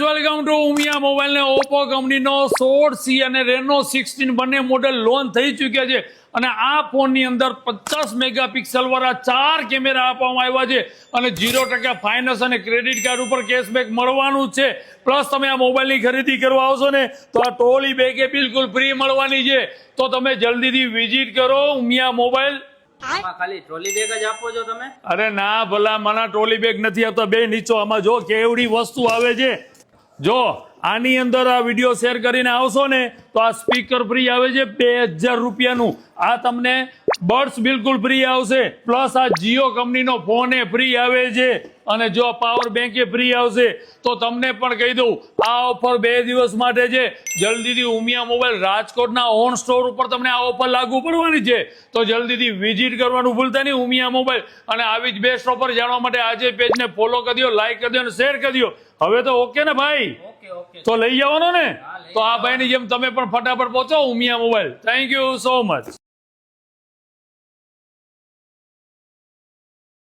Guys welcome to Umiya mobile ને Oppo કંપનીનો 16C અને રેનો 16 બંને મોડેલ લોન્ચ થઈ ચૂક્યા છે અને આ ફોનની અંદર 50 મેગાપિક્સલ વાળા 4 કેમેરા આપવામાં આવ્યા છે અને 0% ફાઇનાન્સ અને ક્રેડિટ કાર્ડ ઉપર કેશબેક મળવાનું છે. પ્લસ તમે આ મોબાઈલની ખરીદી કરવા આવશો ને તો આ ટ્રોલી બેગ એ બિલકુલ ફ્રી મળવાની છે. તો તમે જલ્દીથી વિઝિટ કરો ઉમિયા મોબાઈલ. ખાલી ટ્રોલી બેગ જ આપો છો તમે? અરે ના ભલા મને ટ્રોલી બેગ નથી આપતા. બે નીચો આમાં જો કેવડી વસ્તુ આવે છે. જો આની અંદર આ વિડીયો શેર કરીને આવશો ને તો આ સ્પીકર ફ્રી આવે છે 2000 રૂપિયાનું. આ તમને બર્ડ્સ બિલકુલ ફ્રી આવશે. પ્લસ આ જીઓ કંપનીનો ફોન એ ફ્રી આવે છે અને જો પાવર બેંક એ ફ્રી આવશે. તો તમને પણ કહી દઉં આ ઓફર 2 દિવસ માટે છે. જલ્દીથી ઉમિયા મોબાઈલ રાજકોટના ઓન સ્ટોર ઉપર તમને આ ઓફર લાગુ પડવાની છે. તો જલ્દીથી વિઝિટ કરવાનું ભૂલતા નહીં ઉમિયા મોબાઈલ. અને આવી જ બેસ્ટ ઓફર જાણવા માટે આજે પેજને ફોલો કરી દો, લાઈક કરી દો અને શેર કરી દો. હવે તો ઓકે ને ભાઈ? ઓકે તો લઈ જવાનો ને? તો આ ભાઈની જેમ તમે પણ ફટાફટ પહોંચો Umiya mobile. Thank you so much.